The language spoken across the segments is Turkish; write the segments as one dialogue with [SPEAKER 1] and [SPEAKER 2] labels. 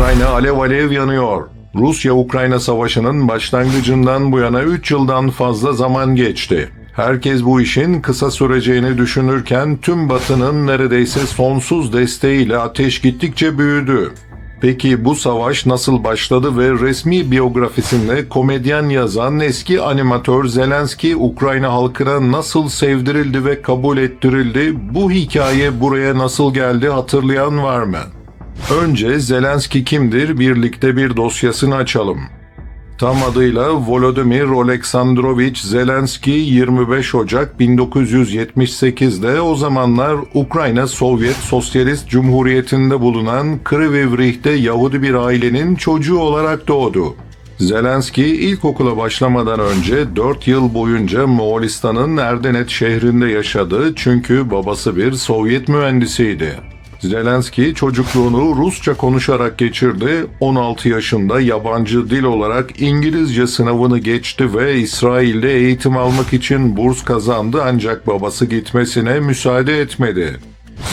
[SPEAKER 1] Ukrayna alev alev yanıyor. Rusya-Ukrayna savaşının başlangıcından bu yana 3 yıldan fazla zaman geçti. Herkes bu işin kısa süreceğini düşünürken tüm Batı'nın neredeyse sonsuz desteğiyle ateş gittikçe büyüdü. Peki bu savaş nasıl başladı ve resmi biyografisinde komedyen yazan eski animatör Zelenski Ukrayna halkına nasıl sevdirildi ve kabul ettirildi? Bu hikaye buraya nasıl geldi hatırlayan var mı? Önce Zelenski kimdir? Birlikte bir dosyasını açalım. Tam adıyla Volodymyr Oleksandrovich Zelenski 25 Ocak 1978'de o zamanlar Ukrayna Sovyet Sosyalist Cumhuriyeti'nde bulunan Kryvyi Rih'te Yahudi bir ailenin çocuğu olarak doğdu. Zelenski ilkokula başlamadan önce 4 yıl boyunca Moğolistan'ın Erdenet şehrinde yaşadı çünkü babası bir Sovyet mühendisiydi. Zelenski çocukluğunu Rusça konuşarak geçirdi, 16 yaşında yabancı dil olarak İngilizce sınavını geçti ve İsrail'de eğitim almak için burs kazandı ancak babası gitmesine müsaade etmedi.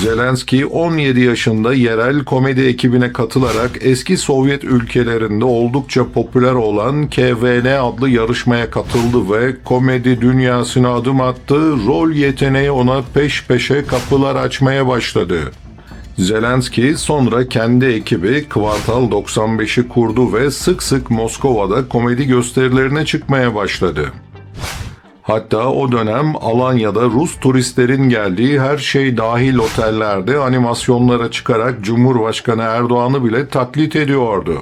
[SPEAKER 1] Zelenski 17 yaşında yerel komedi ekibine katılarak eski Sovyet ülkelerinde oldukça popüler olan KVN adlı yarışmaya katıldı ve komedi dünyasına adım attı, rol yeteneği ona peş peşe kapılar açmaya başladı. Zelenski sonra kendi ekibi Kvartal 95'i kurdu ve sık sık Moskova'da komedi gösterilerine çıkmaya başladı. Hatta o dönem Alanya'da Rus turistlerin geldiği her şey dahil otellerde animasyonlara çıkarak Cumhurbaşkanı Erdoğan'ı bile taklit ediyordu.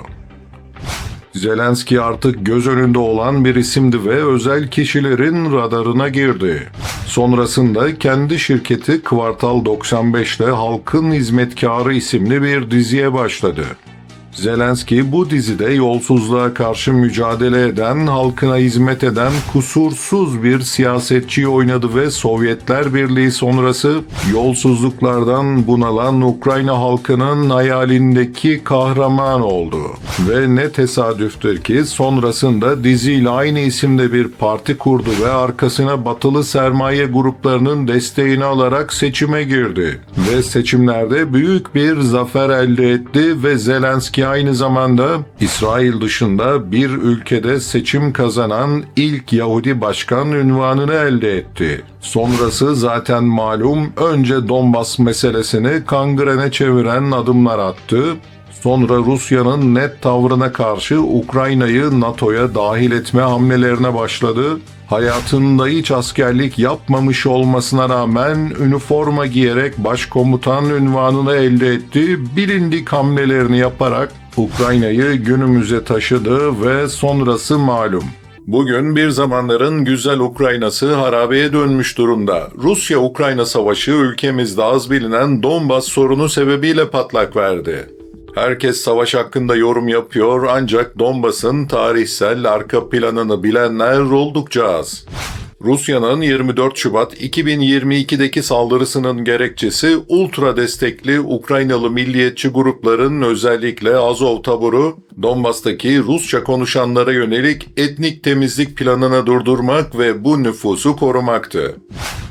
[SPEAKER 1] Zelenski artık göz önünde olan bir isimdi ve özel kişilerin radarına girdi. Sonrasında kendi şirketi Kvartal 95'te Halkın Hizmetkarı isimli bir diziye başladı. Zelenski bu dizide yolsuzluğa karşı mücadele eden, halkına hizmet eden kusursuz bir siyasetçiyi oynadı ve Sovyetler Birliği sonrası yolsuzluklardan bunalan Ukrayna halkının hayalindeki kahraman oldu. Ve ne tesadüftür ki sonrasında diziyle aynı isimde bir parti kurdu ve arkasına batılı sermaye gruplarının desteğini alarak seçime girdi. Ve seçimlerde büyük bir zafer elde etti ve Zelenski aynı zamanda İsrail dışında bir ülkede seçim kazanan ilk Yahudi başkan unvanını elde etti. Sonrası zaten malum, önce Donbas meselesini kangrene çeviren adımlar attı. Sonra Rusya'nın net tavrına karşı Ukrayna'yı NATO'ya dahil etme hamlelerine başladı. Hayatında hiç askerlik yapmamış olmasına rağmen üniforma giyerek başkomutan unvanını elde etti. Bilindik hamlelerini yaparak Ukrayna'yı günümüze taşıdı ve sonrası malum. Bugün bir zamanların güzel Ukrayna'sı harabeye dönmüş durumda. Rusya-Ukrayna savaşı ülkemizde az bilinen Donbas sorunu sebebiyle patlak verdi. Herkes savaş hakkında yorum yapıyor ancak Donbas'ın tarihsel arka planını bilenler oldukça az. Rusya'nın 24 Şubat 2022'deki saldırısının gerekçesi ultra destekli Ukraynalı milliyetçi grupların özellikle Azov taburu, Donbas'taki Rusça konuşanlara yönelik etnik temizlik planını durdurmak ve bu nüfusu korumaktı.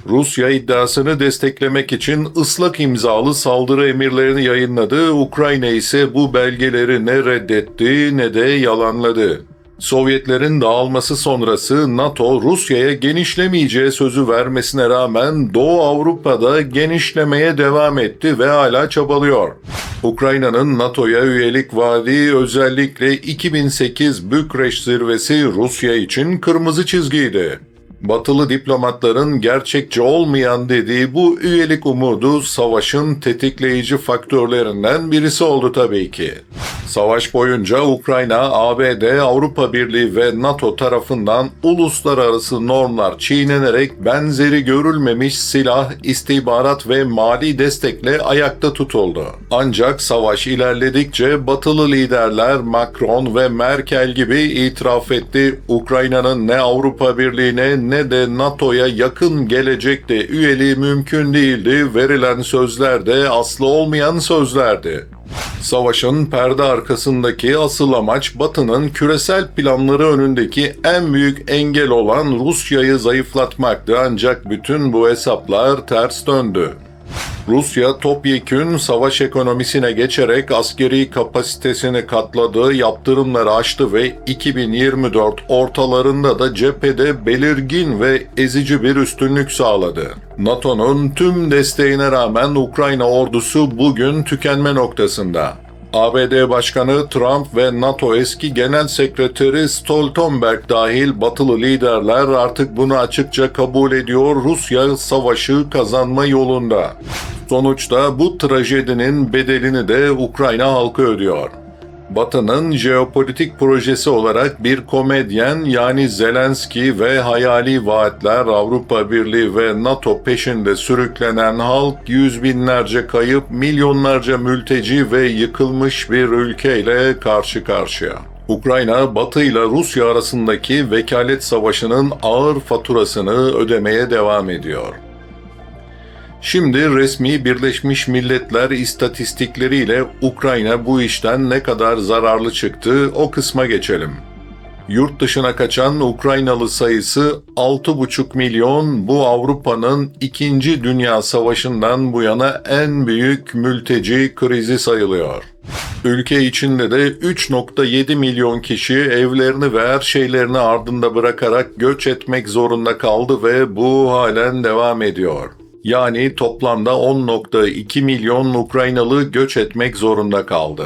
[SPEAKER 1] Rusya iddiasını desteklemek için ıslak imzalı saldırı emirlerini yayınladı, Ukrayna ise bu belgeleri ne reddetti ne de yalanladı. Sovyetlerin dağılması sonrası NATO, Rusya'ya genişlemeyeceği sözü vermesine rağmen Doğu Avrupa'da genişlemeye devam etti ve hala çabalıyor. Ukrayna'nın NATO'ya üyelik vaadi özellikle 2008 Bükreş zirvesi Rusya için kırmızı çizgiydi. Batılı diplomatların gerçekçi olmayan dediği bu üyelik umudu savaşın tetikleyici faktörlerinden birisi oldu tabii ki. Savaş boyunca Ukrayna, ABD, Avrupa Birliği ve NATO tarafından uluslararası normlar çiğnenerek benzeri görülmemiş silah, istihbarat ve mali destekle ayakta tutuldu. Ancak savaş ilerledikçe batılı liderler Macron ve Merkel gibi itiraf etti, Ukrayna'nın ne Avrupa Birliği'ne ne de NATO'ya yakın gelecekte üyeliği mümkün değildi, verilen sözler de aslı olmayan sözlerdi. Savaşın perde arkasındaki asıl amaç Batı'nın küresel planları önündeki en büyük engel olan Rusya'yı zayıflatmaktı ancak bütün bu hesaplar ters döndü. Rusya topyekün savaş ekonomisine geçerek askeri kapasitesini katladı, yaptırımları aştı ve 2024 ortalarında da cephede belirgin ve ezici bir üstünlük sağladı. NATO'nun tüm desteğine rağmen Ukrayna ordusu bugün tükenme noktasında. ABD Başkanı Trump ve NATO eski Genel Sekreteri Stoltenberg dahil batılı liderler artık bunu açıkça kabul ediyor, Rusya savaşı kazanma yolunda. Sonuçta bu trajedinin bedelini de Ukrayna halkı ödüyor. Batı'nın jeopolitik projesi olarak bir komedyen yani Zelenski ve hayali vaatler, Avrupa Birliği ve NATO peşinde sürüklenen halk, yüz binlerce kayıp, milyonlarca mülteci ve yıkılmış bir ülkeyle karşı karşıya. Ukrayna, Batı ile Rusya arasındaki vekalet savaşının ağır faturasını ödemeye devam ediyor. Şimdi resmi Birleşmiş Milletler istatistikleriyle Ukrayna bu işten ne kadar zararlı çıktı o kısma geçelim. Yurt dışına kaçan Ukraynalı sayısı 6,5 milyon, bu Avrupa'nın 2. Dünya Savaşı'ndan bu yana en büyük mülteci krizi sayılıyor. Ülke içinde de 3,7 milyon kişi evlerini ve her şeylerini ardında bırakarak göç etmek zorunda kaldı ve bu halen devam ediyor. Yani toplamda 10,2 milyon Ukraynalı göç etmek zorunda kaldı.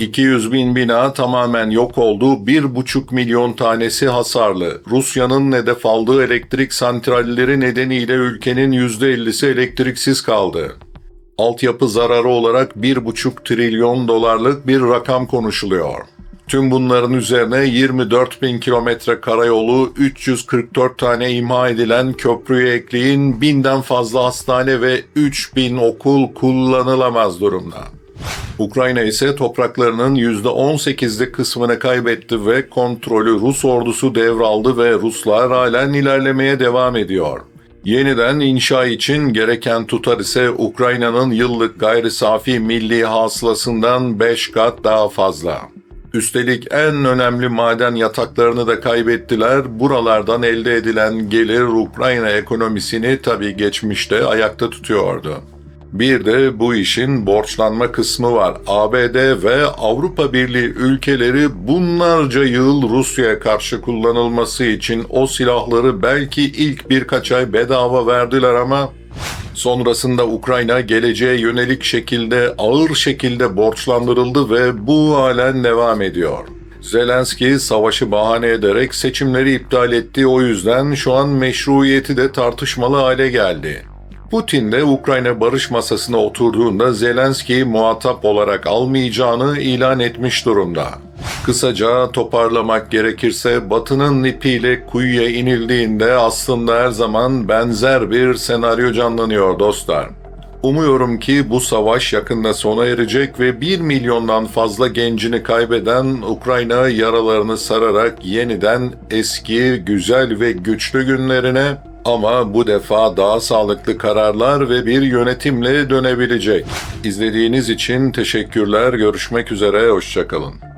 [SPEAKER 1] 200 bin bina tamamen yok oldu, 1,5 milyon tanesi hasarlı. Rusya'nın hedef aldığı elektrik santralleri nedeniyle ülkenin %50'si elektriksiz kaldı. Altyapı zararı olarak 1,5 trilyon dolarlık bir rakam konuşuluyor. Tüm bunların üzerine 24 bin kilometre karayolu, 344 tane imha edilen köprüye ekleyin, 1000'den fazla hastane ve 3000 okul kullanılamaz durumda. Ukrayna ise topraklarının %18'lik kısmını kaybetti ve kontrolü Rus ordusu devraldı ve Ruslar halen ilerlemeye devam ediyor. Yeniden inşa için gereken tutar ise Ukrayna'nın yıllık gayri safi milli hasılasından 5 kat daha fazla. Üstelik en önemli maden yataklarını da kaybettiler. Buralardan elde edilen gelir Ukrayna ekonomisini tabii geçmişte ayakta tutuyordu. Bir de bu işin borçlanma kısmı var. ABD ve Avrupa Birliği ülkeleri bunlarca yıl Rusya'ya karşı kullanılması için o silahları belki ilk birkaç ay bedava verdiler ama sonrasında Ukrayna geleceğe yönelik şekilde ağır şekilde borçlandırıldı ve bu halen devam ediyor. Zelenski savaşı bahane ederek seçimleri iptal etti, o yüzden şu an meşruiyeti de tartışmalı hale geldi. Putin de Ukrayna barış masasına oturduğunda Zelenski'yi muhatap olarak almayacağını ilan etmiş durumda. Kısaca toparlamak gerekirse Batı'nın ipiyle kuyuya inildiğinde aslında her zaman benzer bir senaryo canlanıyor dostlar. Umuyorum ki bu savaş yakında sona erecek ve 1 milyondan fazla gencini kaybeden Ukrayna yaralarını sararak yeniden eski, güzel ve güçlü günlerine, ama bu defa daha sağlıklı kararlar ve bir yönetimle dönebilecek. İzlediğiniz için teşekkürler. Görüşmek üzere, hoşça kalın.